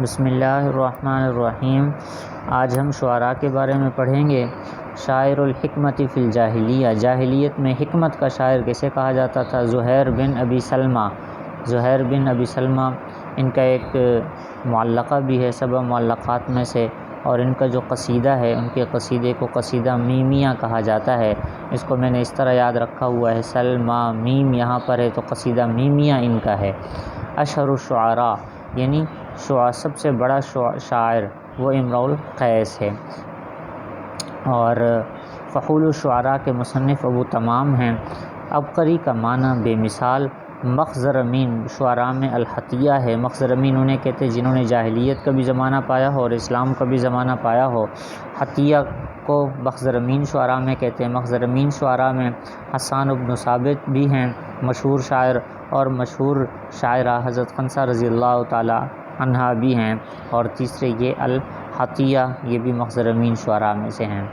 بسم اللہ الرحمن الرحیم۔ آج ہم شعراء کے بارے میں پڑھیں گے۔ شاعر الحکمت فی الجاہلیہ، جاہلیت میں حکمت کا شاعر کسے کہا جاتا تھا؟ زہیر بن ابی سلمہ۔ زہیر بن ابی سلمہ ان کا ایک معلقہ بھی ہے 7 معلقات میں سے، اور ان کا جو قصیدہ ہے ان کے قصیدے کو قصیدہ میمیہ کہا جاتا ہے۔ اس کو میں نے اس طرح یاد رکھا ہوا ہے، سلمہ میم یہاں پر ہے تو قصیدہ میمیہ ان کا ہے۔ اشہر الشعراء یعنی سب سے بڑا شاعر وہ امرؤ القیس ہے، اور فحول الشعراء کے مصنف ابو تمام ہیں۔ عبقری کا معنی بے مثال۔ مخضرمین شعراء میں الحطیہ ہے۔ مخضرمین انہیں کہتے ہیں جنہوں نے جاہلیت کا بھی زمانہ پایا ہو اور اسلام کا بھی زمانہ پایا ہو۔ حطیہ کو مخضرمین شعراء میں کہتے ہیں۔ مخضرمین شعراء میں حسان بن ثابت بھی ہیں مشہور شاعر، اور مشہور شاعرہ حضرت خنسہ رضی اللہ تعالی عنہا بھی ہیں، اور تیسرے یہ الحطیہ، یہ بھی مخضرمین شعراء میں سے ہیں۔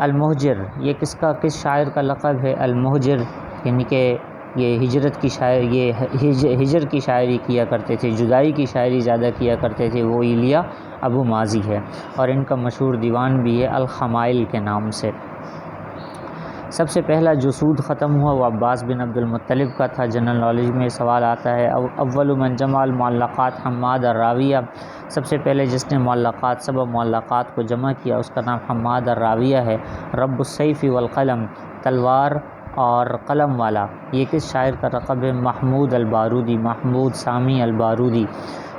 المہجر یہ کس شاعر کا لقب ہے؟ المہجر یعنی کہ یہ ہجر کی شاعری کیا کرتے تھے، جدائی کی شاعری زیادہ کیا کرتے تھے، وہ ایلیا ابو ماضی ہے، اور ان کا مشہور دیوان بھی ہے الخمائل کے نام سے۔ سب سے پہلا جو سود ختم ہوا وہ عباس بن عبد المطلب کا تھا۔ جنرل نالج میں سوال آتا ہے، اول من جمع المعلقات حماد الراویہ، سب سے پہلے جس نے معلقات 7 معلقات کو جمع کیا اس کا نام حماد الراویہ ہے۔ رب السیف والقلم تلوار اور قلم والا، یہ کس شاعر کا لقب ہے؟ محمود البارودی، محمود سامی البارودی۔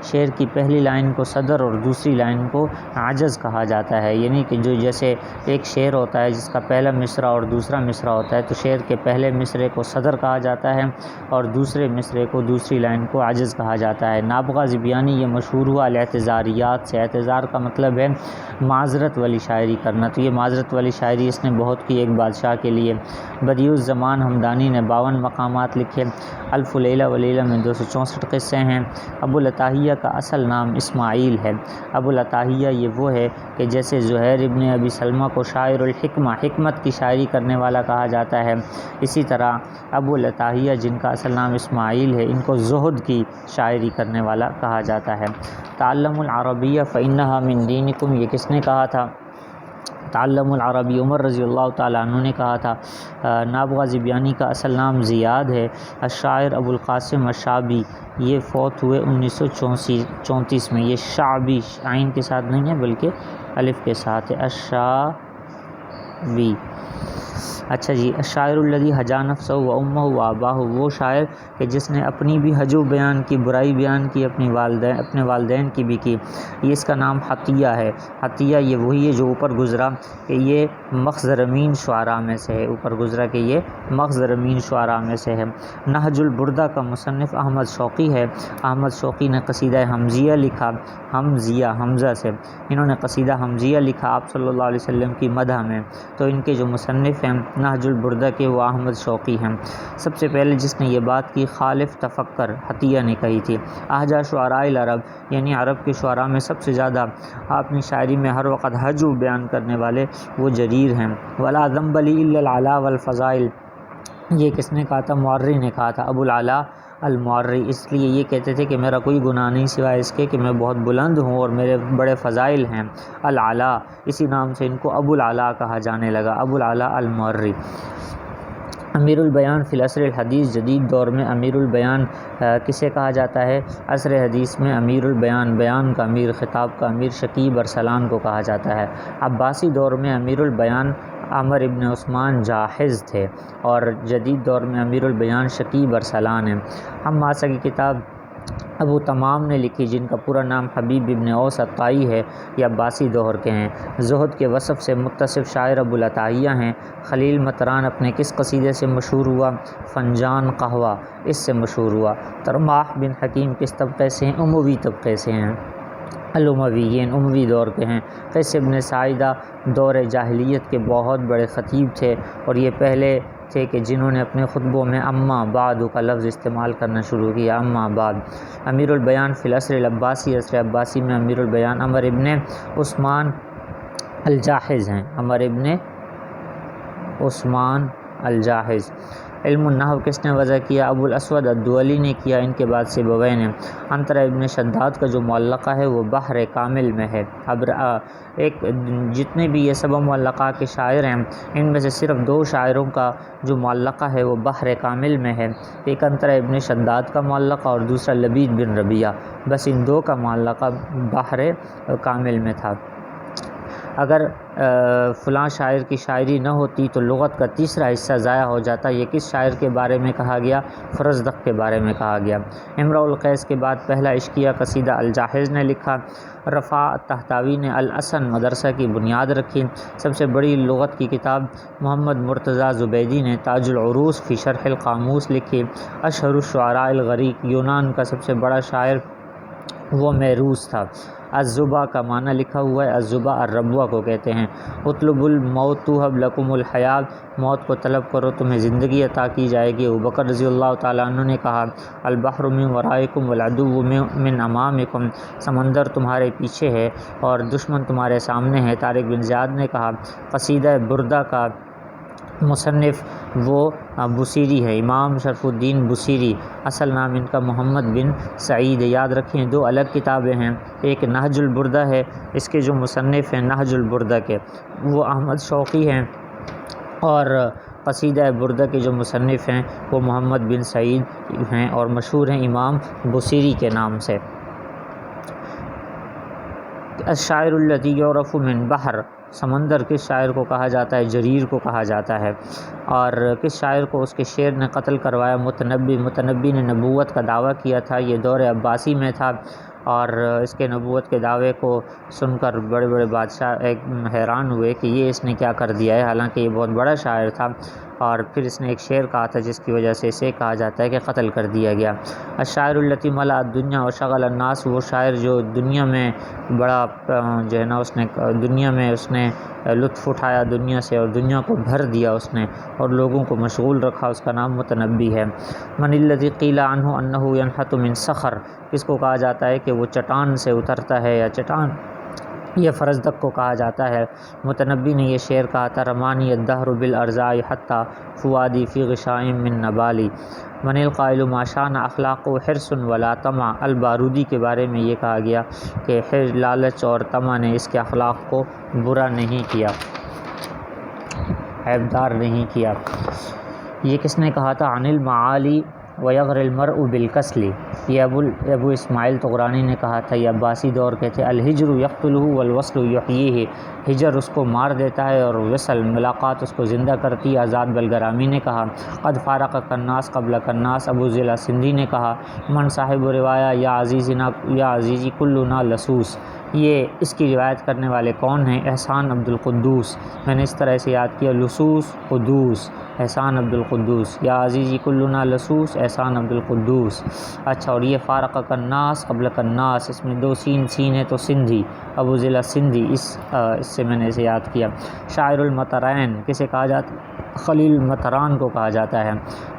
شعر کی پہلی لائن کو صدر اور دوسری لائن کو عجز کہا جاتا ہے، یعنی کہ جو جیسے ایک شعر ہوتا ہے جس کا پہلا مصرع اور دوسرا مصرع ہوتا ہے، تو شعر کے پہلے مصرعے کو صدر کہا جاتا ہے اور دوسرے مصرعے کو، دوسری لائن کو عجز کہا جاتا ہے۔ نابغہ ذبیانی یہ مشہور ہوا الاعتذاریات سے۔ اعتذار کا مطلب ہے معذرت والی شاعری کرنا، تو یہ معذرت والی شاعری اس نے بہت کی ایک بادشاہ کے لیے۔ بدیع الزمان ہمدانی نے 52 مقامات لکھے۔ الف لیلہ و لیلہ میں 264 قصے ہیں۔ ابو العتاہیہ کا اصل نام اسماعیل ہے۔ ابو العتاہیہ یہ وہ ہے کہ جیسے زہیر ابن ابی سلمہ کو شاعر الحکمہ، حکمت کی شاعری کرنے والا کہا جاتا ہے، اسی طرح ابو العتاہیہ جن کا اصل نام اسماعیل ہے، ان کو زہد کی شاعری کرنے والا کہا جاتا ہے۔ تعلموا العربیہ فإنہا من دینکم، یہ کس نے کہا تھا؟ تعلموا العربی عمر رضی اللہ تعالیٰ عنہ نے کہا تھا۔ نابغہ ذبیانی کا اصل نام زیاد ہے۔ الشاعر ابو القاسم الشعبی یہ فوت ہوئے 1934 میں۔ یہ شعبی عین کے ساتھ نہیں ہے بلکہ الف کے ساتھ ہے، الشعبی۔ اچھا جی، الشاعر الذی ہجا نفسہ و امہ و اباہ، وہ شاعر کہ جس نے اپنی بھی ہجو بیان کی، برائی بیان کی، اپنے والدین کی بھی کی، یہ اس کا نام حطیہ ہے۔ حطیہ یہ وہی ہے جو اوپر گزرا کہ یہ مخضرمین شعراء میں سے ہے، اوپر گزرا کہ یہ مخضرمین شعراء میں سے ہے۔ نہج البردہ کا مصنف احمد شوقی ہے۔ احمد شوقی نے قصیدہ حمزیہ لکھا، حمزیہ حمزہ سے، انہوں نے قصیدہ حمزیہ لکھا آپ صلی اللہ علیہ وسلم کی مدح میں، تو ان کے جو مصنف ہیں نہج البردہ کے وہ احمد شوقی ہیں۔ سب سے پہلے جس نے یہ بات کی خالف تفکر حطیہ نے کہی تھی۔ اہجا شعراء العرب یعنی عرب کے شعراء میں سب سے زیادہ اپنی شاعری میں ہر وقت ہجو بیان کرنے والے وہ جریر ہیں۔ ولا ذنب لی الا العلا والفضائل، یہ کس نے کہا تھا؟ معری نے کہا تھا، ابو العلا المعری، اس لیے یہ کہتے تھے کہ میرا کوئی گناہ نہیں سوائے اس کے کہ میں بہت بلند ہوں اور میرے بڑے فضائل ہیں۔ العلا، اسی نام سے ان کو ابو العلا کہا جانے لگا، ابو العلا المعری۔ امیر البیان فی العصر الحدیث، جدید دور میں امیر البیان کسے کہا جاتا ہے؟ عصر حدیث میں امیر البیان، بیان کا امیر، خطاب کا امیر شکیب ارسلان کو کہا جاتا ہے۔ عباسی دور میں امیر البیان عمر ابن عثمان جاحظ تھے، اور جدید دور میں امیر البیان شکیب ارسلان ہیں۔ حماسہ کی کتاب ابو تمام نے لکھی جن کا پورا نام حبیب ابن اوس الطائی ہے، یہ عباسی دور کے ہیں۔ زہد کے وصف سے متصف شاعر ابو العتاہیہ ہیں۔ خلیل مطران اپنے کس قصیدے سے مشہور ہوا؟ فنجان قہوہ، اس سے مشہور ہوا۔ ترماح بن حکیم کس طبقے سے ہیں؟ اموی طبقے سے ہیں، الامویین، اموی دور کے ہیں۔ قیس بن ساعدہ دور جاہلیت کے بہت بڑے خطیب تھے، اور یہ پہلے تھے کہ جنہوں نے اپنے خطبوں میں اما بعد کا لفظ استعمال کرنا شروع کیا، اما بعد۔ امیر البیان فی العصر العباسی، عصر عباسی میں امیر البیان عمر ابن عثمان الجاحظ ہیں، عمر ابن عثمان الجاحظ۔ علم النحو کس نے وضع کیا؟ ابو الاسود الدولی نے کیا، ان کے بعد سیبویہ نے۔ عنترہ ابن شداد کا جو معلقہ ہے وہ بحر کامل میں ہے۔ اب جتنے بھی یہ سب معلقہ کے شاعر ہیں ان میں سے صرف 2 شاعروں کا جو معلقہ ہے وہ بحر کامل میں ہے، ایک عنترہ ابن شداد کا معلقہ اور دوسرا لبید بن ربیعہ، بس ان 2 کا معلقہ بحر کامل میں تھا۔ اگر فلاں شاعر کی شاعری نہ ہوتی تو لغت کا تیسرا حصہ ضائع ہو جاتا۔ یہ کس شاعر کے بارے میں کہا گیا؟ فرزدق کے بارے میں کہا گیا۔ امرؤ القیس کے بعد پہلا عشقیہ قصیدہ الجاحظ نے لکھا۔ رفاع الطہطاوی نے الحسن مدرسہ کی بنیاد رکھی۔ سب سے بڑی لغت کی کتاب محمد مرتضیٰ زبیدی نے تاج العروض فی شرح القاموس لکھی۔ اشہر الشعراء الغریق، یونان کا سب سے بڑا شاعر وہ میروس تھا۔ الزبا کا معنی لکھا ہوا ہے، الزبا الربوہ کو کہتے ہیں۔ اطلب الموت توہب لکم الحیات، موت کو طلب کرو تمہیں زندگی عطا کی جائے گی۔ ابوبکر رضی اللہ تعالیٰ عنہ نے کہا البحر من ورائکم والعدو من امامکم، سمندر تمہارے پیچھے ہے اور دشمن تمہارے سامنے ہے۔ طارق بن زیاد نے کہا قصیدہ بردہ کا مصنف وہ بصیری ہے، امام شرف الدین بصیری، اصل نام ان کا محمد بن سعید۔ یاد رکھیں 2 الگ کتابیں ہیں، ایک نہج البردہ ہے، اس کے جو مصنف ہیں نہج البردہ کے وہ احمد شوقی ہیں، اور قصیدہ بردہ کے جو مصنف ہیں وہ محمد بن سعید ہیں اور مشہور ہیں امام بصیری کے نام سے۔ الشاعر الذی یعرف من بحر، سمندر کس شاعر کو کہا جاتا ہے؟ جریر کو کہا جاتا ہے۔ اور کس شاعر کو اس کے شعر نے قتل کروایا؟ متنبی نے نبوت کا دعویٰ کیا تھا، یہ دور عباسی میں تھا، اور اس کے نبوت کے دعوے کو سن کر بڑے بڑے بادشاہ حیران ہوئے کہ یہ اس نے کیا کر دیا ہے، حالانکہ یہ بہت بڑا شاعر تھا۔ اور پھر اس نے ایک شعر کہا تھا جس کی وجہ سے اسے کہا جاتا ہے کہ قتل کر دیا گیا۔ الشاعر الذی ملأ الدنیا وشغل الناس، وہ شاعر جو دنیا میں بڑا جو ہے نا اس نے دنیا میں اس نے لطف اٹھایا دنیا سے، اور دنیا کو بھر دیا اس نے اور لوگوں کو مشغول رکھا، اس کا نام متنبی ہے۔ من الذی قیل عنہ انہ ینحت من صخر، کس کو کہا جاتا ہے کہ وہ چٹان سے اترتا ہے یا چٹان، یہ فرزدق کو کہا جاتا ہے۔ متنبی نے یہ شعر کہا تھا رمانی الدہر بالارزاء حتی فؤادی فی غشاء من نبالی۔ من القائل ما شان اخلاق حرص ولا طمع، البارودی کے بارے میں یہ کہا گیا کہ لالچ اور طمع نے اس کے اخلاق کو برا نہیں کیا، عیبدار نہیں کیا۔ یہ کس نے کہا تھا؟ عن المعالی ویغر المرء بالکسل، یہ ابو اسماعیل طغرانی نے کہا تھا، یہ عباسی دور کے تھے۔ الہجر یقتلہ والوصل یحییہ، ہجر اس کو مار دیتا ہے اور وصل ملاقات اس کو زندہ کرتی ہے۔ آزاد بلگرامی نے کہا قد فارقک الناس قبلک الناس، ابو ضلع سندھی نے کہا من صاحب روایہ یا عزیزی کلنا لصوص، یہ اس کی روایت کرنے والے کون ہیں؟ احسان عبد القدوس، میں نے اس طرح سے یاد کیا لصوص قدوس، احسان عبد القدوس، یا عزیزی کلنا لصوص احسان عبد القدوس۔ اچھا، اور یہ فارقک الناس قبلک الناس، اس میں 2 سین ہے تو سندھی، ابو ضلع سندھی، اس سے میں نے اسے یاد کیا۔ شاعر المطرین کسے کہا جاتا ہے؟ خلیل المطران کو کہا جاتا ہے،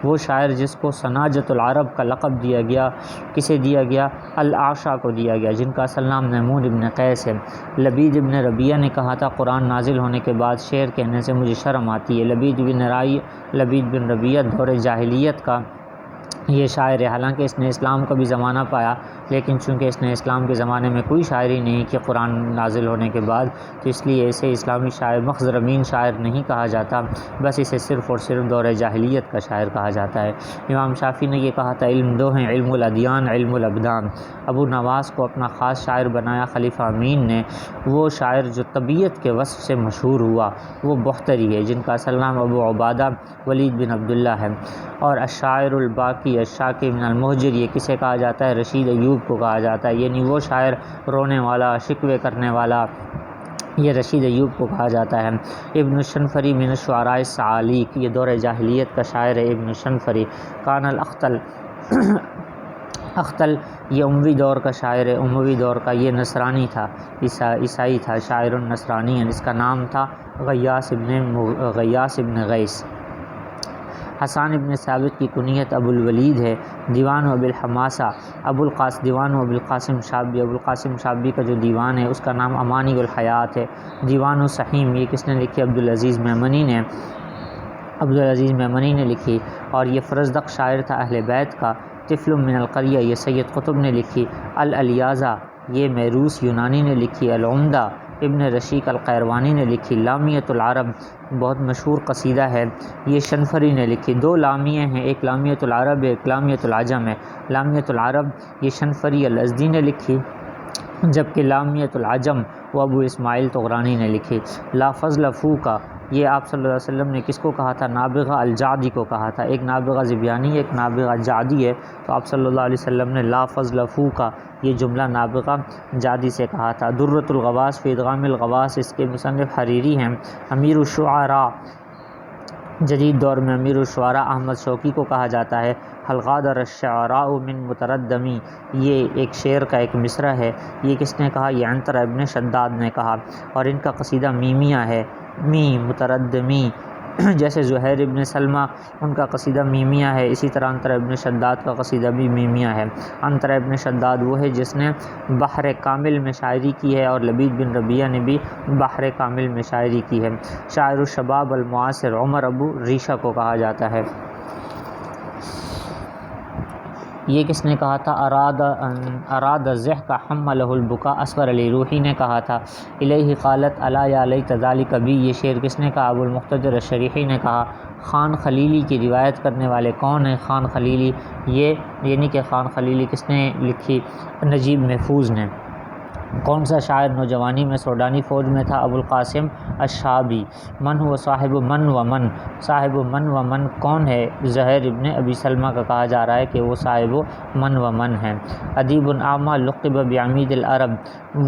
وہ شاعر جس کو سناجت العرب کا لقب دیا گیا، کسے دیا گیا؟ الاعشیٰ کو دیا گیا، جن کا اصل نام میمون ابن قیس ہے۔ لبید ابن ربیعہ نے کہا تھا قرآن نازل ہونے کے بعد شعر کہنے سے مجھے شرم آتی ہے۔ لبید بن ربیعہ دور جاہلیت کا یہ شاعر ہے، حالانکہ اس نے اسلام کا بھی زمانہ پایا، لیکن چونکہ اس نے اسلام کے زمانے میں کوئی شاعری نہیں کی قرآن نازل ہونے کے بعد، تو اس لیے اسے اسلامی شاعر مخضرمین شاعر نہیں کہا جاتا، بس اسے صرف اور صرف دور جاہلیت کا شاعر کہا جاتا ہے۔ امام شافعی نے یہ کہا تھا علم 2 ہیں، علم الادیان، علم الابدان۔ ابو نواس کو اپنا خاص شاعر بنایا خلیفہ امین نے، وہ شاعر جو طبیعت کے وصف سے مشہور ہوا وہ بختری ہے، جن کا اصل نام ابو عبادہ ولید بن عبداللہ ہے۔ اور الشاعر الباقی الشاکی من المہجر، یہ کسے کہا جاتا ہے؟ رشید ایوب کو کہا جاتا ہے، یعنی وہ شاعر رونے والا، شکوے کرنے والا، یہ رشید ایوب کو کہا جاتا ہے۔ ابن الشنفری من الشعراء الصعالیق، یہ دور جاہلیت کا شاعر ہے ابن الشنفری۔ کان الاختل اختل یہ اموی دور کا شاعر ہے، اموی دور کا، یہ نصرانی تھا، عیسائی تھا، شاعر النصرانی، اس کا نام تھا غیاث ابن غیث۔ حسان ابن ثابت کی کنیت ابو الولید ہے۔ دیوان ابو الحماسہ دیوان ابو القاسم شابی، ابو القاسم شابی کا جو دیوان ہے اس کا نام امانی الحیات ہے۔ دیوان السحیم یہ کس نے لکھی؟ عبدالعزیز میمنی نے۔ عبدالعزیز میمنی نے لکھی، اور یہ فرزدق شاعر تھا اہل بیت کا۔ طفل من القریہ یہ سید قطب نے لکھی۔ الالیاذہ یہ میروس یونانی نے لکھی۔ العمدہ ابن رشیق القیروانی نے لکھی۔ لامیۃ العرب بہت مشہور قصیدہ ہے، یہ شنفری نے لکھی۔ دو لامیہ ہیں، ایک لامیۃ العرب ایک لامیۃ العجم ہے۔ لامیۃ العرب یہ شنفری الازدی نے لکھی، جبکہ لامیۃ العجم وہ ابو اسماعیل طغرانی نے لکھی۔ لا فضل فوکا یہ آپ صلی اللہ علیہ وسلم نے کس کو کہا تھا؟ نابغہ الجعدی کو کہا تھا۔ ایک نابغہ ذبیانی ایک نابغہ جعدی ہے، تو آپ صلی اللہ علیہ وسلم نے لا فضل فوکا یہ جملہ نابغہ جعدی سے کہا تھا۔ درۃ الغواص فی ادغام الغواص اس کے مصنف حریری ہیں۔ امیر الشعراء جدید دور میں امیر الشعراء احمد شوقی کو کہا جاتا ہے۔ حل غادر الشعراء من متردمی یہ ایک شعر کا ایک مصرع ہے، یہ کس نے کہا؟ یہ عنترہ ابن شداد نے کہا، اور ان کا قصیدہ میمیہ ہے، می متردمی، جیسے زہیر ابن سلمہ ان کا قصیدہ میمیہ ہے، اسی طرح عنترہ ابن شداد کا قصیدہ بھی میمیہ ہے۔ عنترہ ابن شداد وہ ہے جس نے بحر کامل میں شاعری کی ہے، اور لبید بن ربیعہ نے بھی بحر کامل میں شاعری کی ہے۔ شاعر الشباب المعاصر عمر ابو ریشہ کو کہا جاتا ہے۔ یہ کس نے کہا تھا؟ اراد الضحک حملہ البکا اصغر علی روحی نے کہا تھا۔ الیہ قالت الا یا لیت ذلک بی یہ شعر کس نے کہا؟ ابو المقتدر الشریحی نے کہا۔ خان خلیلی کی روایت کرنے والے کون ہیں؟ خان خلیلی یہ یعنی کہ خان خلیلی کس نے لکھی؟ نجیب محفوظ نے۔ کون سا شاعر نوجوانی میں سوڈانی فوج میں تھا؟ ابو القاسم الشابی۔ من ہوا صاحب من و من صاحب من و من کون ہے؟ زہیر ابن ابی سلمہ کا کہا جا رہا ہے کہ وہ صاحب من و من ہیں۔ ادیب اعمیٰ لقب بعمید العرب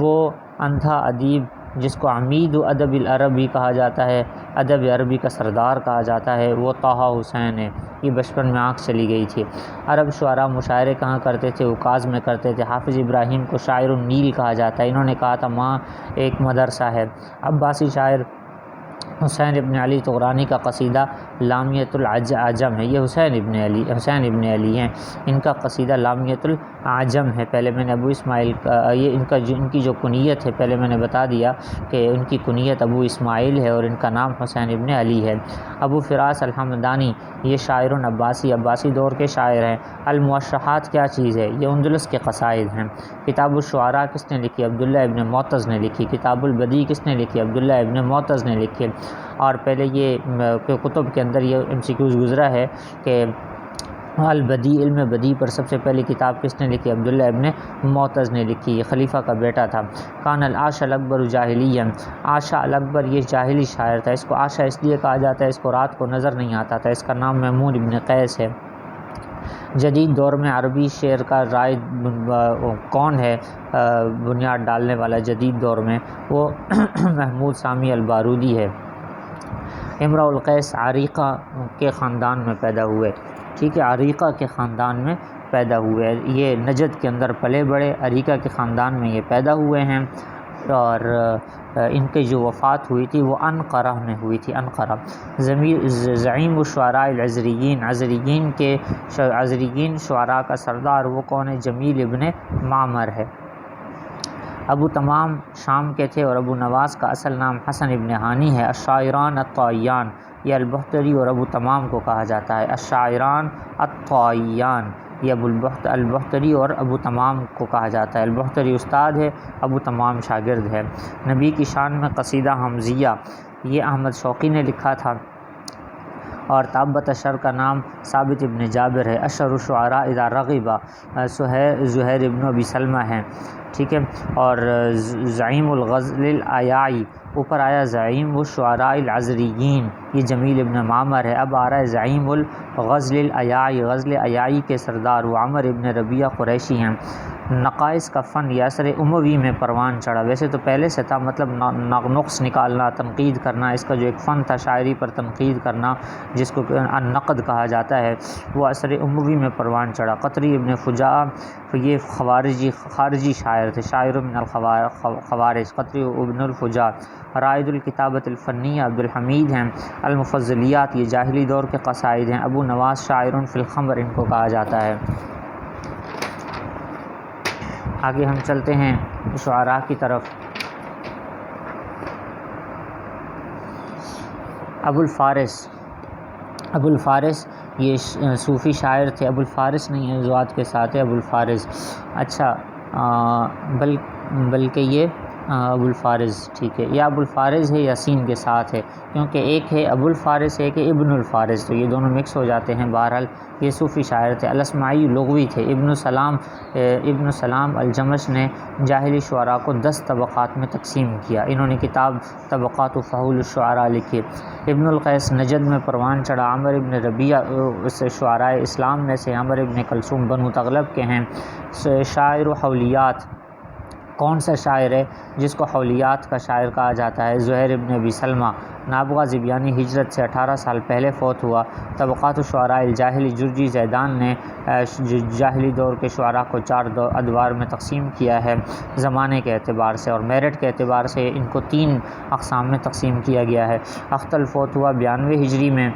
وہ اندھا ادیب جس کو عمید ادب العرب بھی کہا جاتا ہے، ادب عربی کا سردار کہا جاتا ہے، وہ طہ حسین ہے۔ یہ بچپن میں آنکھ چلی گئی تھی۔ عرب شعراء مشاعرے کہاں کرتے تھے؟ اوکاز میں کرتے تھے۔ حافظ ابراہیم کو شاعر النیل کہا جاتا ہے، انہوں نے کہا تھا ماں ایک مدرسہ ہے۔ عباسی شاعر حسین ابن علی طغرانی کا قصیدہ لامیۃ العجم ہے، یہ حسین ابن علی ہیں، ان کا قصیدہ لامیۃ العجم ہے۔ پہلے میں نے ابو اسماعیل یہ ان کی جو کنیت ہے پہلے میں نے بتا دیا کہ ان کی کنیت ابو اسماعیل ہے اور ان کا نام حسین ابن علی ہے۔ ابو فراس الحمدانی یہ شاعر عباسی دور کے شاعر ہیں۔ الموشحات کیا چیز ہے؟ یہ اندلس کے قصائد ہیں۔ کتاب الشعراء کس نے لکھی؟ عبداللہ ابن معتز نے لکھی۔ کتاب البدیع کس نے لکھی؟ عبداللہ ابن معتز نے لکھی۔ اور پہلے یہ کتب کے اندر یہ MCQs گزرا ہے کہ البدیع علم بدیع پر سب سے پہلی کتاب کس نے لکھی؟ عبداللہ ابن معتز نے لکھی، یہ خلیفہ کا بیٹا تھا۔ کان العاشا الاکبر جاہلیا عاشا الاکبر یہ جاہلی شاعر تھا، اس کو عاشا اس لیے کہا جاتا ہے اس کو رات کو نظر نہیں آتا تھا، اس کا نام میمون ابن قیس ہے۔ جدید دور میں عربی شعر کا رائد کون ہے بنیاد ڈالنے والا جدید دور میں؟ وہ محمود سامی البارودی ہے۔ امرؤ القیس عریقہ کے خاندان میں پیدا ہوئے، ٹھیک ہے، عریقہ کے خاندان میں پیدا ہوئے، یہ نجد کے اندر پلے بڑے، عریقہ کے خاندان میں یہ پیدا ہوئے ہیں، اور ان کی جو وفات ہوئی تھی وہ انقرہ میں ہوئی تھی، انقرہ۔ زعیم الشعراء العذریین عذریین شعراء کا سردار وہ کون ہے؟ جمیل ابن معمر ہے۔ ابو تمام شام کے تھے، اور ابو نواس کا اصل نام حسن ابن ہانی ہے۔ الشاعران الطائیان یہ البختری اور ابو تمام کو کہا جاتا ہے۔ الشاعران الطائیان یہ البختری اور ابو تمام کو کہا جاتا ہے۔ البختری استاد ہے، ابو تمام شاگرد ہے۔ نبی کی شان میں قصیدہ حمزیہ یہ احمد شوقی نے لکھا تھا، اور تابت اشر کا نام ثابت ابن جابر ہے۔ اشر الشعراء اذا رغبہ زہیر ابن ابی سلمہ ہیں، ٹھیک ہے، اور زعیم الغزل العیائی اوپر آیا زعیم الشعراء العذریین یہ جمیل ابن معمر ہے۔ اب آ رہا ہے زعیم الغزل العیائی، غزل عیائی کے سردار وہ عمر ابن ربیعہ قریشی ہیں۔ نقائص کا فن یہ عصر اموی میں پروان چڑھا، ویسے تو پہلے سے تھا، مطلب نقص نکالنا، تنقید کرنا، اس کا جو ایک فن تھا شاعری پر تنقید کرنا جس کو النقد کہا جاتا ہے، وہ عصر اموی میں پروان چڑھا۔ قطری ابن فجاء یہ خارجی شاعر تھے، شاعر من الخوارج، قطری ابن الفجاء۔ رائد الکتابۃ الفنیہ عبدالحمید ہیں۔ المفضلیات یہ جاہلی دور کے قصائد ہیں۔ ابو نواس شاعر فی الخمر ان کو کہا جاتا ہے۔ آگے ہم چلتے ہیں شعراء کی طرف۔ ابو الفارس ابو الفارس یہ صوفی شاعر تھے، ابو الفارس نہیں ہے، ذوات کے ساتھ ہے ابو الفارس، اچھا بلکہ یہ ابو الفارس ٹھیک ہے، یا ابو الفارس ہے یا سین کے ساتھ ہے، کیونکہ ایک ہے ابو الفارس ایک ہے ابن الفارس، تو یہ دونوں مکس ہو جاتے ہیں۔ بہرحال یہ صوفی شاعر تھے، الاسمعی لغوی تھے۔ ابن سلام الجمش نے جاہلی شعراء کو 10 طبقات میں تقسیم کیا، انہوں نے کتاب طبقات و فحول الشعراء لکھی۔ ابن القیس نجد میں پروان چڑھا، عمر ابن ربیعہ اس شعراء اسلام میں سے عمر ابن کلثوم بنو تغلب کے ہیں۔ شاعر و حولیات، کون سا شاعر ہے جس کو حولیات کا شاعر کہا جاتا ہے؟ زہیر ابن ابی سلمہ، نابغہ ذبیانی ہجرت سے 18 سال پہلے فوت ہوا۔ طبقات الشعراء الجاہلی، جرجی زیدان نے جاہلی دور کے شعراء کو 4 ادوار میں تقسیم کیا ہے، زمانے کے اعتبار سے اور میرٹ کے اعتبار سے ان کو 3 اقسام میں تقسیم کیا گیا ہے۔ اختل فوت ہوا 92 ہجری میں۔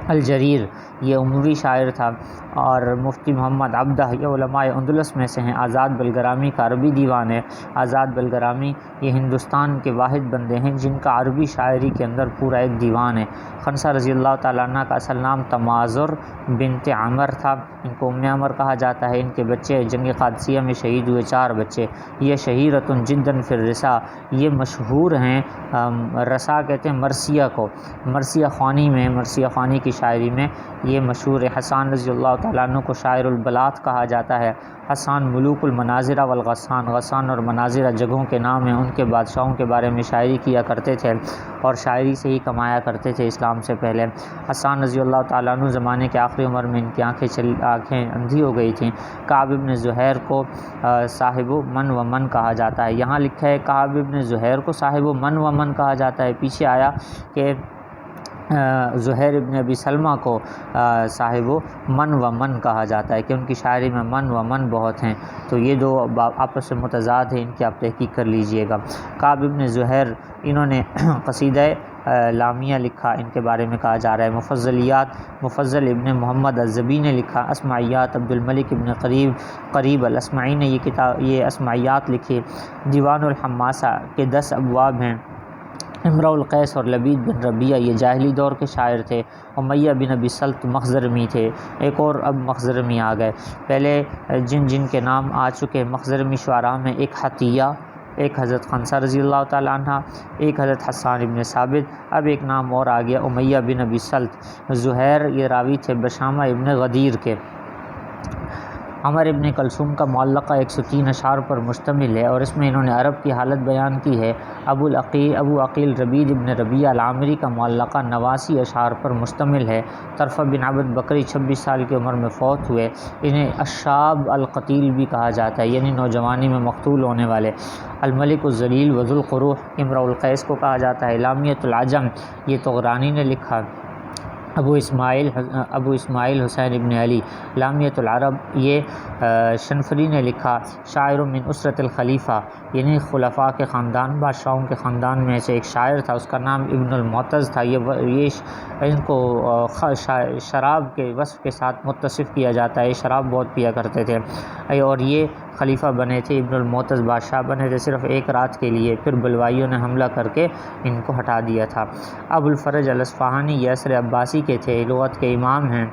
الجریر یہ اموی شاعر تھا، اور مفتی محمد عبدہ یہ علماء اندلس میں سے ہیں۔ آزاد بلگرامی کا عربی دیوان ہے۔ آزاد بلگرامی یہ ہندوستان کے واحد بندے ہیں جن کا عربی شاعری کے اندر پورا ایک دیوان ہے۔ خنسہ رضی اللہ تعالیٰ عنہ کا اصل نام تمازر بنت عمر تھا، ان کو ام عمر کہا جاتا ہے۔ ان کے بچے جنگ قادسیہ میں شہید ہوئے 4 بچے۔ یہ شہیرۃ جدا فی الرسا، یہ مشہور ہیں، رسا کہتے ہیں مرثیہ کو، مرثیہ خوانی میں، مرثیہ خوانی کی شاعری میں یہ مشہور ہے۔ حسان رضی اللہ تعالیٰ عنہ کو شاعر البلاد کہا جاتا ہے۔ حسان ملوک المناظرہ والغسان، غسان اور مناظرہ جگہوں کے نام ہیں، ان کے بادشاہوں کے بارے میں شاعری کیا کرتے تھے اور شاعری سے ہی کمایا کرتے تھے اسلام سے پہلے۔ حسان رضی اللہ تعالیٰ عنہ زمانے کے آخری عمر میں ان کی آنکھیں اندھی ہو گئی تھیں۔ کعب ابن زہیر کو صاحب من و من کہا جاتا ہے، یہاں لکھا ہے کعب ابن زہیر کو صاحب من و من کہا جاتا ہے، پیچھے آیا کہ زہیر ابن ابی سلمہ کو صاحب من و من کہا جاتا ہے کہ ان کی شاعری میں من و من بہت ہیں، تو یہ 2 آپس میں متضاد ہیں، ان کی آپ تحقیق کر لیجئے گا۔ کعب ابن زہیر انہوں نے قصیدہ لامیہ لکھا، ان کے بارے میں کہا جا رہا ہے۔ مفضلیات، مفضل ابن محمد الزبی نے لکھا۔ اسماعیات، عبد الملک ابن قریب الاسمعی نے یہ اسماعیات لکھی۔ دیوان الحماسہ کے 10 ابواب ہیں۔ امرؤ القیس اور لبید بن ربیعہ یہ جاہلی دور کے شاعر تھے۔ امیہ بن ابی سلط مخزرمی تھے، ایک اور اب مخزرمی آ گئے، پہلے جن کے نام آ چکے مخزرمی شعراء میں ایک حطیہ، ایک حضرت خنسہ رضی اللہ تعالیٰ عنہ، ایک حضرت حسان ابن ثابت، اب ایک نام اور آ گیا امیہ بن ابی سلط۔ زہیر یہ راوی تھے بشامہ ابن غدیر کے۔ عمر ابن کلثوم کا معلقہ 103 اشعار پر مشتمل ہے اور اس میں انہوں نے عرب کی حالت بیان کی ہے۔ ابو عقیل ربید ابن ربیعہ العامری کا معلقہ 89 اشعار پر مشتمل ہے۔ طرفہ بن عبد بکری 26 سال کی عمر میں فوت ہوئے، انہیں الشاب القتیل بھی کہا جاتا ہے، یعنی نوجوانی میں مقتول ہونے والے۔ الملک الذلیل وذو القروح امرؤ القیس کو کہا جاتا ہے۔ لامیۃ العجم یہ طغرانی نے لکھا۔ ابو اسماعیل حسین ابن علی۔ لامیۃ العرب یہ شنفری نے لکھا۔ شاعر من اسرۃ الخلیفہ، یعنی خلفاء کے خاندان، بادشاہوں کے خاندان میں سے ایک شاعر تھا، اس کا نام ابن المعتز تھا۔ یہ ان کو شراب کے وصف کے ساتھ متصف کیا جاتا ہے، شراب بہت پیا کرتے تھے، اور یہ خلیفہ بنے تھے، ابن المعتز بادشاہ بنے تھے صرف ایک رات کے لیے، پھر بلوائیوں نے حملہ کر کے ان کو ہٹا دیا تھا۔ ابو الفرج الاصفہانی یہ عصر عباسی کے تھے، لغت کے امام ہیں،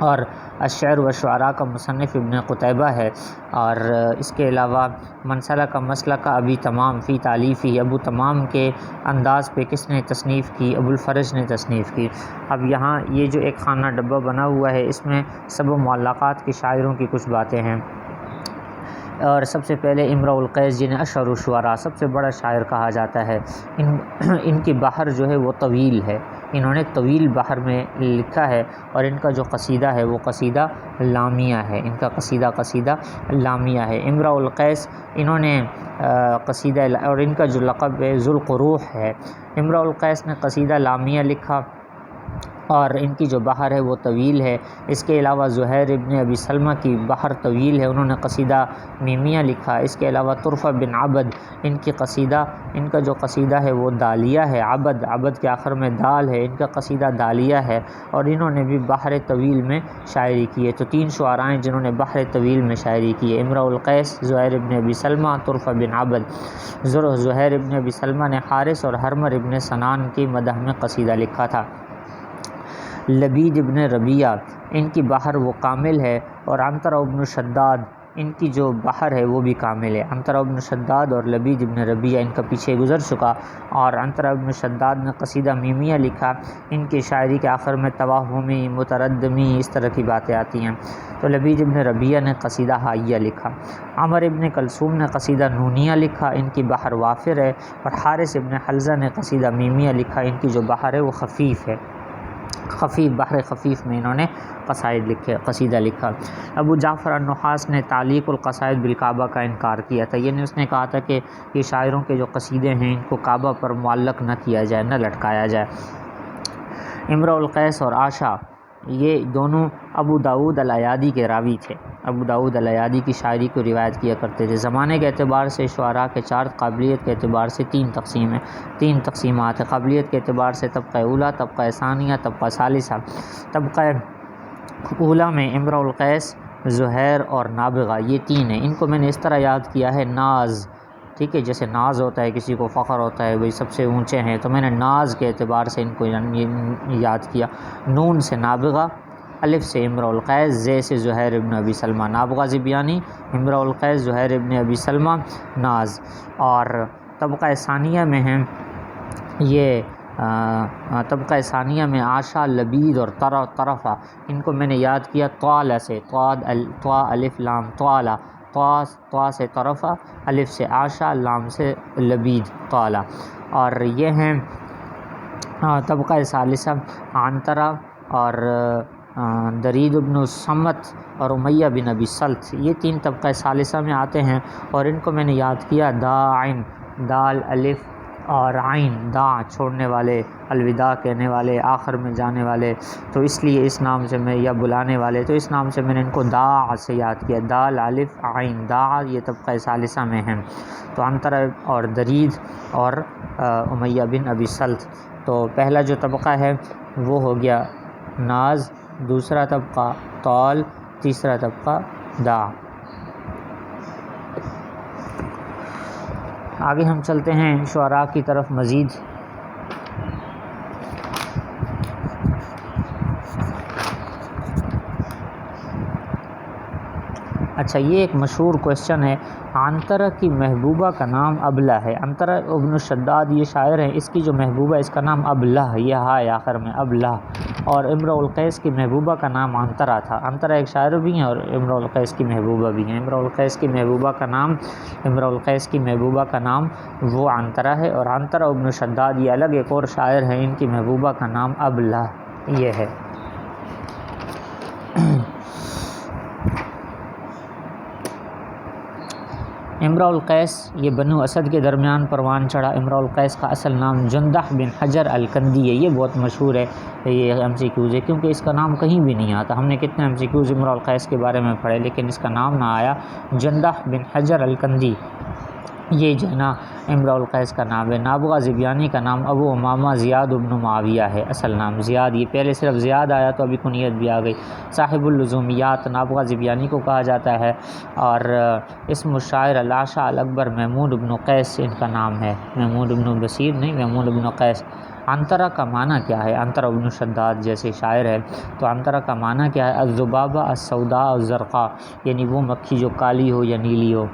اور الشعر و شعراء کا مصنف ابن قتیبہ ہے، اور اس کے علاوہ منسلک کا مسلک ابی تمام فی تالیفی، ابو تمام کے انداز پہ کس نے تصنیف کی؟ ابو الفرج نے تصنیف کی۔ اب یہاں یہ جو ایک خانہ ڈبہ بنا ہوا ہے، اس میں سب معلقات کے شاعروں کی کچھ باتیں ہیں، اور سب سے پہلے امرؤ القیس جنہیں اشہر الشعراء سب سے بڑا شاعر کہا جاتا ہے۔ ان کی بحر جو ہے وہ طویل ہے، انہوں نے طویل بحر میں لکھا ہے، اور ان کا جو قصیدہ ہے وہ قصیدہ لامیہ ہے، ان کا قصیدہ لامیہ ہے۔ امرؤ القیس انہوں نے قصیدہ، اور ان کا جو لقب ہے ذو القروح ہے۔ امرؤ القیس نے قصیدہ لامیہ لکھا، اور ان کی جو بحر ہے وہ طویل ہے۔ اس کے علاوہ زہیر ابن ابی سلمہ کی بحر طویل ہے، انہوں نے قصیدہ میمیہ لکھا۔ اس کے علاوہ طرفہ بن عبد ان کا جو قصیدہ ہے وہ دالیہ ہے، عبد کے آخر میں دال ہے، ان کا قصیدہ دالیہ ہے، اور انہوں نے بھی بحر طویل میں شاعری کی ہے۔ تو 3 شعراء ہیں جنہوں نے بحر طویل میں شاعری کی ہے، امرؤ القیس، زہیر ابن ابی سلمہ، طرفہ بن عبد۔ زہیر ابن ابی سلمہ نے حارث اور حرمر ابن سنان کی مدح میں قصیدہ لکھا تھا۔ لبید ابن ربیعہ ان کی بحر وہ کامل ہے، اور عنترہ ابن شداد ان کی جو بحر ہے وہ بھی کامل ہے۔ عنترہ ابن شداد اور لبید ابن ربیعہ ان کا پیچھے گزر چکا، اور عنترہ ابن شداد نے قصیدہ میمیہ لکھا، ان کی شاعری کے آخر میں توہمی، متردمی، اس طرح کی باتیں آتی ہیں۔ تو لبید ابن ربیعہ نے قصیدہ حائیہ لکھا، عمر ابن کلثوم نے قصیدہ نونیہ لکھا، ان کی بحر وافر ہے، اور حارث ابن حلزہ نے قصیدہ میمیہ لکھا، ان کی جو بحر ہے وہ خفیف ہے، خفیف بحر خفیف میں انہوں نے قصائد لکھے، قصیدہ لکھا۔ ابو جعفر النحاس نے تعلیق القصائد بالکعبہ کا انکار کیا تھا، یعنی اس نے کہا تھا کہ یہ شاعروں کے جو قصیدے ہیں ان کو کعبہ پر معلق نہ کیا جائے، نہ لٹکایا جائے۔ امرؤ القیس اور عاشا یہ دونوں ابو داؤد الایادی کے راوی تھے، ابو داؤد الایادی کی شاعری کو روایت کیا کرتے تھے۔ زمانے کے اعتبار سے شعراء کے چار، قابلیت کے اعتبار سے تین تقسیمات ہیں۔ قابلیت کے اعتبار سے طبقہ اولیٰ، طبقہ ثانیہ، طبقہ ثالثہ۔ طبقہ اولیٰ میں امرؤ القیس، زہیر اور نابغہ، یہ تین ہیں۔ ان کو میں نے اس طرح یاد کیا ہے، ناز، ٹھیک ہے، جیسے ناز ہوتا ہے، کسی کو فخر ہوتا ہے، وہی سب سے اونچے ہیں، تو میں نے ناز کے اعتبار سے ان کو یاد کیا۔ نون سے نابغہ، الف سے امرؤ القیس، زے سے زہیر ابن ابی سلمہ۔ نابغہ زبیانی، امرؤ القیس، زہیر ابن ابی سلمہ، ناز۔ اور طبقہ ثانیہ میں ہیں یہ طبقہ ثانیہ میں عاشا، لبید اور طرفہ، ان کو میں نے یاد کیا طوالہ سے، طوا الف لام طوالہ، طوا سے طرفہ، الف سے عاشا، لام سے لبید، طوالہ۔ اور یہ ہیں طبقہ ثالثہ عنترہ اور درید ابن الصمت اور امیہ بن ابی سلط، یہ تین طبقہ ثالثہ میں آتے ہیں، اور ان کو میں نے یاد کیا داعن، دال الف اور عین، داع چھوڑنے والے، الوداع کہنے والے، آخر میں جانے والے، تو اس لیے اس نام سے میں، یا بلانے والے، تو اس نام سے میں نے ان کو داع سے یاد کیا، دال الف عین داع، یہ طبقہ ثالثہ میں ہیں۔ تو عنترہ اور درید اور امیہ بن ابی سلط۔ تو پہلا جو طبقہ ہے وہ ہو گیا ناز، دوسرا طبقہ طول، تیسرا طبقہ داع۔ آگے ہم چلتے ہیں شعراء کی طرف مزید۔ اچھا، یہ ایک مشہور کویشچن ہے، عنترہ کی محبوبہ کا نام ابلہ ہے۔ عنترہ ابن شداد یہ شاعر ہیں، اس کی جو محبوبہ اس کا نام ابلہ، یہ ہائے آخر میں ابلہ، اور امرؤ القیس کی محبوبہ کا نام عنترہ تھا۔ عنترہ ایک شاعر بھی ہیں اور امرؤ القیس کی محبوبہ بھی ہیں۔ امرؤ القیس کی محبوبہ کا نام وہ عنترہ ہے، اور عنترہ ابن شداد یہ الگ ایک اور شاعر ہیں، ان کی محبوبہ کا نام ابلہ یہ ہے۔ امرؤ القیس یہ بنو اسد کے درمیان پروان چڑھا۔ امرؤ القیس کا اصل نام جندح بن حجر الکندی ہے، یہ بہت مشہور ہے، یہ ایم سی کیوز ہے، کیونکہ اس کا نام کہیں بھی نہیں آتا۔ ہم نے کتنے ایم سی کیوز امرؤ القیس کے بارے میں پڑھے، لیکن اس کا نام نہ آیا، جندح بن حجر الکندی، یہ جو ہے نا امرؤ القیس کا نام ہے۔ نابغہ زبیانی کا نام ابو امامہ زیاد بن معاویہ ہے، اصل نام زیاد، یہ پہلے صرف زیاد آیا تو ابھی کنیت بھی آ گئی۔ صاحب اللزومیات نابغہ زبیانی کو کہا جاتا ہے، اور اسم الشاعر العاشا الاکبر محمود بن قیس ان کا نام ہے، محمود بن بصیر نہیں، محمود بن قیس۔ عنترہ کا معنی کیا ہے؟ عنترہ ابن شداد جیسے شاعر ہے، تو عنترہ کا معنی کیا ہے؟ الذبابہ السوداء الزرقاء، یعنی وہ مکھی جو کالی ہو یا نیلی ہو۔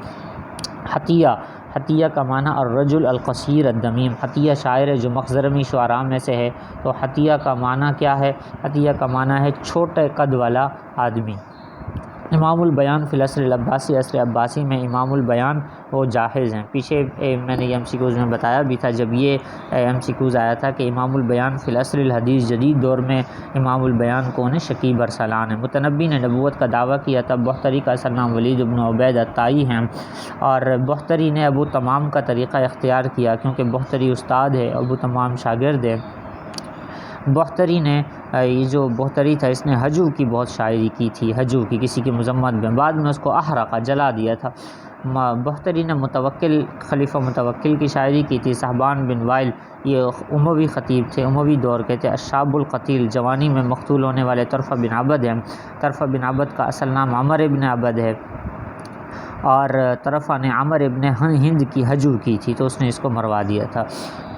حتیہ کا معنی الرجل القصیر الدمیم، حتیہ شاعر ہے جو مخزرمی شعراء میں سے ہے، تو حتیہ کا معنی کیا ہے؟ حتیہ کا معنی ہے چھوٹے قد والا آدمی۔ امام البیان فی العصر العباسی، عصر عباسی میں امام البیان وہ جاہز ہیں۔ پیچھے میں نے ایم سی کیوز میں بتایا بھی تھا، جب یہ ایم سی کیوز آیا تھا کہ امام البیان فی العصر الحدیث، جدید دور میں امام البیان کون ہے؟ شکیب ارسلان ہے۔ متنبی نے نبوت کا دعویٰ کیا تھا۔ بختری کا اصل نام ولید بن عبید الطائی ہیں، اور بختری نے ابو تمام کا طریقہ اختیار کیا، کیونکہ بختری استاد ہے، ابو تمام شاگرد ہے۔ بختری نے یہ جو بختری تھا اس نے ہجو کی بہت شاعری کی تھی، ہجو کی، کسی کی مذمت میں، بعد میں اس کو احرقہ جلا دیا تھا۔ بختری نے متوکل، خلیفہ متوکل کی شاعری کی تھی۔ صحبان بن وائل یہ اموی خطیب تھے، اموی دور کے تھے۔ الشاب القتیل جوانی میں مقتول ہونے والے طرفہ بن عبد ہیں۔ طرفہ بن عبد کا اصل نام عمر ابن عبد ہے، اور طرفہ نے عمر ابن ہند کی ہجو کی تھی تو اس نے اس کو مروا دیا تھا۔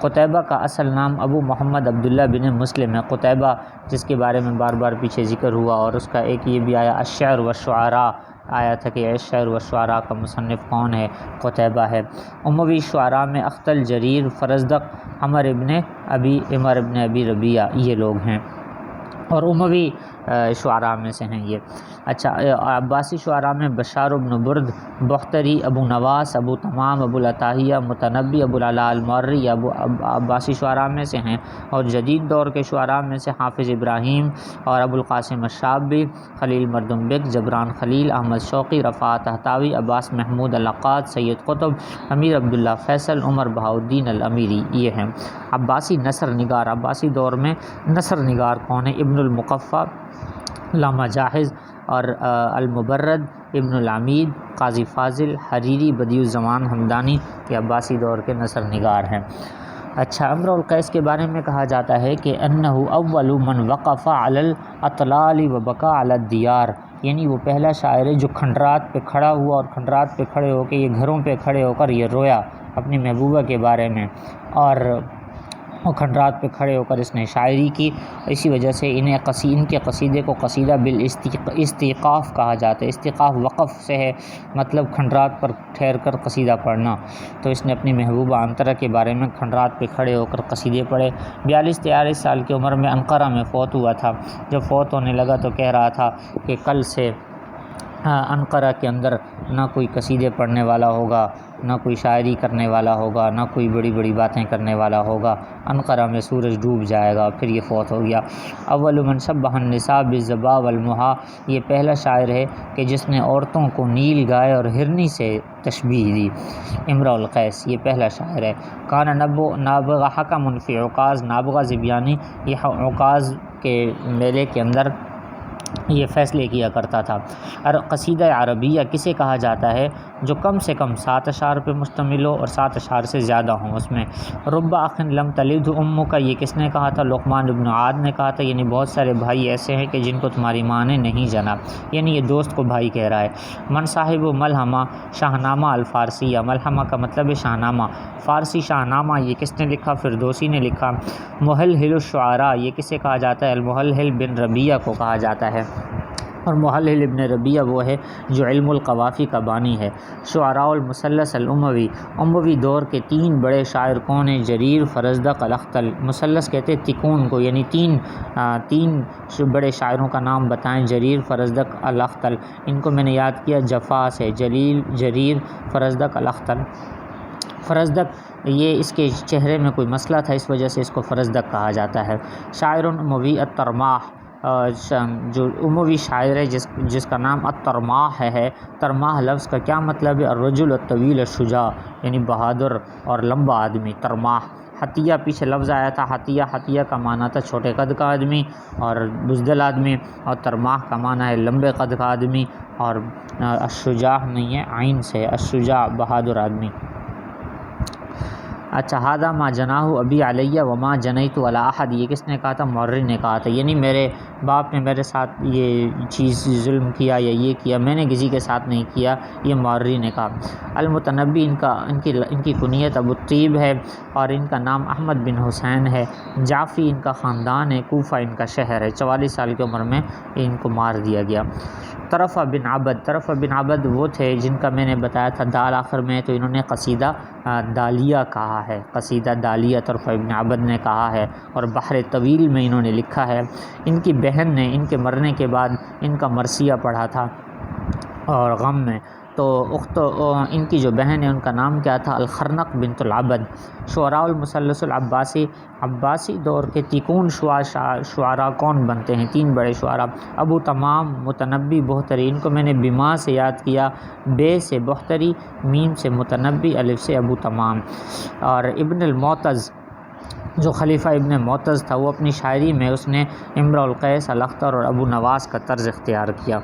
قتیبہ کا اصل نام ابو محمد عبداللہ بن مسلم ہے۔ قتیبہ جس کے بارے میں بار بار پیچھے ذکر ہوا، اور اس کا ایک یہ بھی آیا الشعر والشعراء آیا تھا کہ الشعر والشعراء کا مصنف کون ہے، قتیبہ ہے۔ اموی شعراء میں اختل، جریر، فرزدق، عمر ابن ابی ربیعہ یہ لوگ ہیں، اور اموی شعراء میں سے ہیں یہ۔ اچھا، عباسی شعراء میں بشار بن برد، بختری، ابو نواس، ابو تمام، ابو العتاہیہ، متنبی، ابو العلاء المعری عباسی شعراء میں سے ہیں، اور جدید دور کے شعراء میں سے حافظ ابراہیم اور ابو القاسم الشابی، خلیل مردم بک، جبران خلیل، احمد شوقی، رفاعت طہطاوی، عباس محمود العقاد، سید قطب، امیر عبداللہ فیصل، عمر بہاؤالدین الامیری یہ ہیں۔ عباسی نثر نگار، عباسی دور میں نثر نگار کون ہے؟ ابن المقفع، علامہ جاحظ اور المبرد، ابن العمید، قاضی فاضل، حریری، بدیع الزمان حمدانی، یہ عباسی دور کے نثر نگار ہیں۔ اچھا، امرؤ القیس کے بارے میں کہا جاتا ہے کہ انہ اول من وقف علی الاطلال وبکا علی الدیار، یعنی وہ پہلا شاعر ہے جو کھنڈرات پہ کھڑا ہوا اور کھنڈرات پہ کھڑے ہو کے یہ گھروں پہ کھڑے ہو کر یہ رویا اپنی محبوبہ کے بارے میں، اور کھنڈرات پہ کھڑے ہو کر اس نے شاعری کی۔ اسی وجہ سے ان کے قصیدے کو قصیدہ بالاستیقاف کہا جاتا ہے۔ استیقاف وقف سے ہے، مطلب کھنڈرات پر ٹھہر کر قصیدہ پڑھنا، تو اس نے اپنی محبوبہ عنترہ کے بارے میں کھنڈرات پہ کھڑے ہو کر قصیدے پڑھے۔ 42-43 سال کی عمر میں انقرہ میں فوت ہوا تھا۔ جب فوت ہونے لگا تو کہہ رہا تھا کہ کل سے انقرہ کے اندر نہ کوئی قصیدے پڑھنے والا ہوگا، نہ کوئی شاعری کرنے والا ہوگا، نہ کوئی بڑی بڑی باتیں کرنے والا ہوگا، انقرہ میں سورج ڈوب جائے گا۔ پھر یہ فوت ہو گیا۔ اول من شبہ النساء بالظبا والمحا، یہ پہلا شاعر ہے کہ جس نے عورتوں کو نیل گائے اور ہرنی سے تشبیہ دی۔ امرؤ القیس یہ پہلا شاعر ہے۔ کان نابغہ حکم فی عکاظ، نابغہ زبیانی یہ عکاظ کے میلے کے اندر یہ فیصلے کیا کرتا تھا۔ اور قصیدہ عربیہ کسے کہا جاتا ہے؟ جو کم سے کم 7 اشعار پہ مشتمل ہو اور 7 اشعار سے زیادہ ہوں اس میں۔ رب اخ لم تلد امک، یہ کس نے کہا تھا؟ لقمان ابن عاد نے کہا تھا، یعنی بہت سارے بھائی ایسے ہیں کہ جن کو تمہاری ماں نے نہیں جنا، یعنی یہ دوست کو بھائی کہہ رہا ہے۔ من صاحب ملحمہ، شاہنامہ الفارسیہ، ملحمہ کا مطلب ہے شاہنامہ، فارسی شاہنامہ یہ کس نے لکھا؟ فردوسی نے لکھا۔ محلل الشعراء یہ کسے کہا جاتا ہے؟ المحلل بن ربیعہ کو کہا جاتا ہے، اور محلل ابن ربیعہ وہ ہے جو علم القوافی کا بانی ہے۔ شعراء المثلث الاموی، اموی دور کے 3 بڑے شاعر کون ہیں؟ جریر، فرزدق، الاختل۔ مثلث کہتے ہیں تکون کو، یعنی تین بڑے شاعروں کا نام بتائیں، جریر، فرزدق، الاختل۔ ان کو میں نے یاد کیا جفا سے، جریر، فرزدق، الاختل۔ فرزدق یہ اس کے چہرے میں کوئی مسئلہ تھا، اس وجہ سے اس کو فرزدق کہا جاتا ہے۔ شاعر اموی الترماح، جو اموی شاعر ہے جس کا نام الترماح ہے۔ ترماح لفظ کا کیا مطلب ہے؟ الرجل الطویل الشجاع، یعنی بہادر اور لمبا آدمی، ترماح۔ حتیہ پیچھے لفظ آیا تھا، حتیہ کا معنی تھا چھوٹے قد کا آدمی اور بزدل آدمی، اور ترماح کا معنی ہے لمبے قد کا آدمی، اور الشجاع نہیں ہے، عین سے، الشجاع بہادر آدمی۔ اچھا، ہذا ما جناح ابی علیہ وما جنیت علی احد، یہ کس نے کہا تھا؟ معری نے کہا تھا، یعنی میرے باپ نے میرے ساتھ یہ چیز ظلم کیا یا یہ کیا، میں نے کسی کے ساتھ نہیں کیا، یہ معری نے کہا۔ المتنبی ان کی کنیت ابو الطیب ہے، اور ان کا نام احمد بن حسین ہے۔ جعفی ان کا خاندان ہے، کوفہ ان کا شہر ہے۔ 44 سال کی عمر میں ان کو مار دیا گیا۔ طرفہ بن عبد وہ تھے جن کا میں نے بتایا تھا دال آخر میں، تو انہوں نے قصیدہ دالیہ کہا ہے، قصیدہ دالیہ طرفہ بن عبد نے کہا ہے، اور بحر طویل میں انہوں نے لکھا ہے۔ ان کی بہن نے ان کے مرنے کے بعد ان کا مرثیہ پڑھا تھا اور غم میں، تو ان کی جو بہن ہے ان کا نام کیا تھا؟ الخرنق بنت العبد۔ شعراء المثلث العباسی، عباسی دور کے تکون شعراء کون بنتے ہیں؟ 3 بڑے شعراء، ابو تمام، متنبی، بہتری۔ ان کو میں نے بما سے یاد کیا، بے سے بہتری، میم سے متنبی، الف سے ابو تمام۔ اور ابن المعتز جو خلیفہ ابن معتز تھا، وہ اپنی شاعری میں اس نے امرؤ القیس، الاختر اور ابو نواس کا طرز اختیار کیا۔